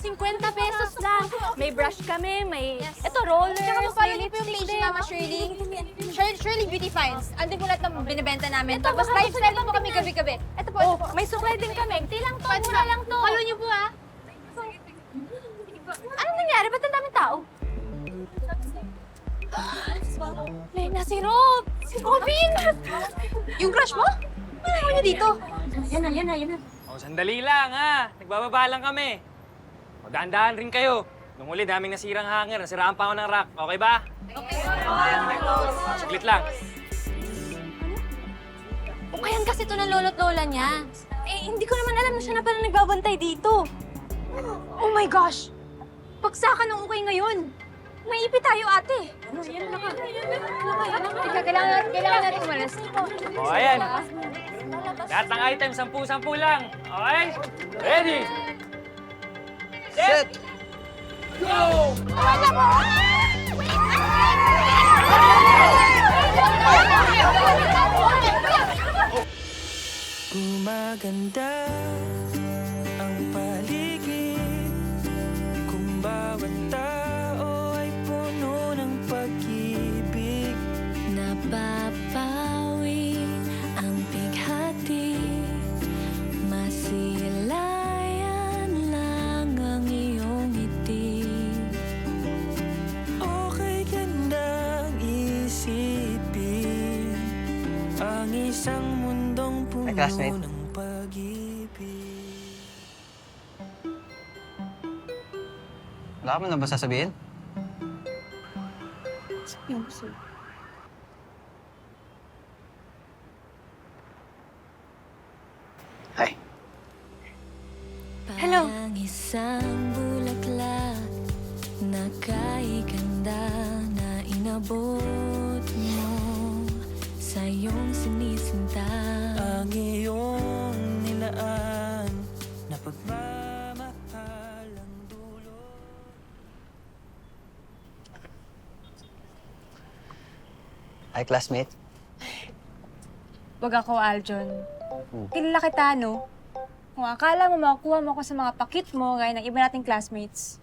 50 pesos lang. May brush kami, may... Ito, rollers. Tsaka mapalo niyo po yung lipstick page ni din. Mama Shirley. Shirley Beauty Finds. Andun po lahat ng binibenta namin. Tapos lifestyle po kami gabi-gabi. Ito po, ito po. May suklay din kami. Hindi lang to, Pwede mura lang to. Follow niyo po ha. Anong nangyari? Ba't ang daming tao? Lena, si Rob! Si Robin! Yung crush mo? Ano naman niya dito? Yan na. O, sandali lang, ha? Nagbababa lang kami. O, dahan-dahan rin kayo. Nung uli, daming nasirang hanger. Nasiraan pa ako ng rack. Okay ba? Saglit lang. O kayan kasi ito ng lolo't lola niya. Eh, hindi ko naman alam na siya na pala nagbabantay dito. Oh my gosh! Pagsakan ng ukay ngayon. May ipi tayo, ate. Kailangan natin umalis. O, ayan. Lahat ng item, 10-10 lang. Okay? Ready? Set! Go! Gumaganda ang paligid kung bawat tao ay puno ng pag-ibig. Napapawi ang bighati, masilayan lang ang iyong ngiti. Okay gandang isipin ang isang mundong puno classmate. ng pag-ibig. Wala ka man na ba sasabihin? Hi. Hello. Parang isang bulaklak na kaiganda na inabot mo sa iyong sinisinta. Ang iyong nilaan na pagmamahal ang dulo. Hi, classmate. Wag ako, Aljon. Kilala kita, no? Kung akala mo makukuha mo ako sa mga pakit mo, gaya ng iba nating classmates,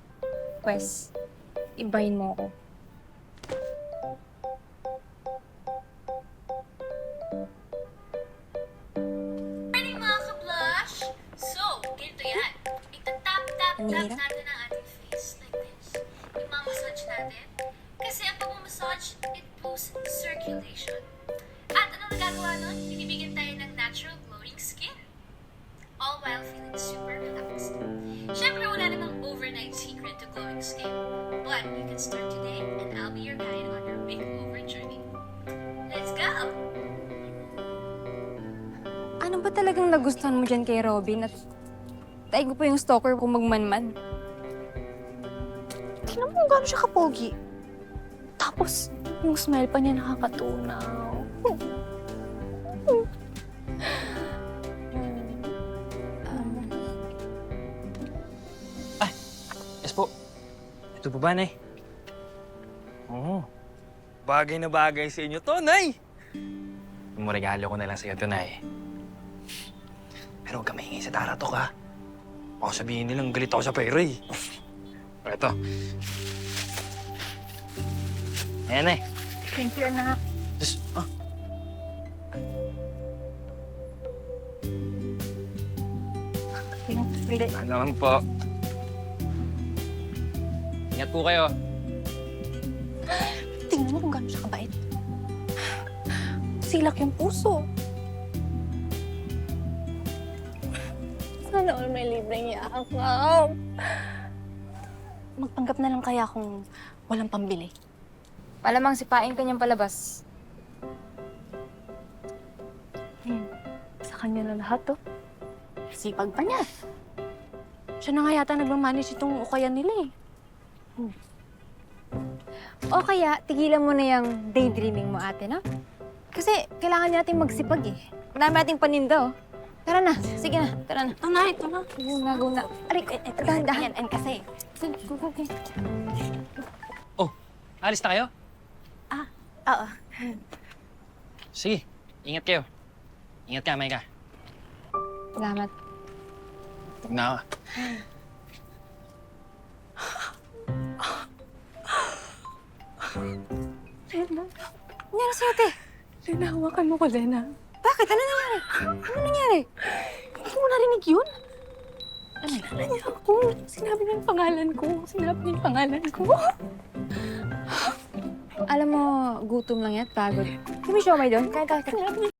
pues, ibahin mo ako. Morning mga ka-blush! So, ganito yan. Ita-tap-tap-tap Anira? natin ang ating face like this. Imamassage natin. Kasi ang pag-massage, it boosts circulation. At ano nagagawa nun? Binibigyan tayo ng natural glowing skin. All while feeling super relaxed. Siyempre, wala namang overnight secret to glowing skin. But you can start today and I'll be your guide on your makeover journey. Let's go! Ano ba talagang nagustuhan mo dyan kay Robin at tayo po yung stalker kung magmanman? Tingnan mo kung gaano siya kapogi. Tapos, yung smile pa niya nakakatunaw. Yes po. Ito po ba, Nay? Oo. Bagay na bagay sa inyo to, Nay! Regalo ko na lang sa'yo to, Nay. Pero huwag ka maingay sa Taratok, ha? Baka sabihin nilang galit ako sa pera, eh. O, ito. Ayan, Nay. Thank you, anak. Just, ano naman po. Ingat po kayo. Tingnan mo kung gaano siya kabait. Silak yung puso. Sana all may libreng yakap. Magpanggap na lang kaya kung walang pambili. Palamang sipain kanyang palabas. Sa kanya na lahat, to. Sipag pa niya. Siya na nga yata nagmamanage itong ukayan nila, eh. O kaya, tigilan mo na yung daydreaming mo, ate, no? Kasi kailangan natin magsipag, eh. Marami ating paninda, oh. Tara na. Sige na. Tara na. Ito na. Go na. Aray, dahan-dahan. Yan, kasi. Go. Oh, alis na kayo? Oo. Sige, ingat kayo. Ingat ka, Maika. Salamat. Huwag na ako. Lena. Nangyari sa'yo, te? Lena, hawakan mo ko, Lena. Bakit? Ano nangyari? Ano nangyari? Hindi mo narinig yun? Kilala niya ako. Sinabi niya yung pangalan ko. Sinabi niya yung pangalan ko. Alam mo, gutom lang yan, pagod. Kami siomay doon. Kaya. Sinabi niya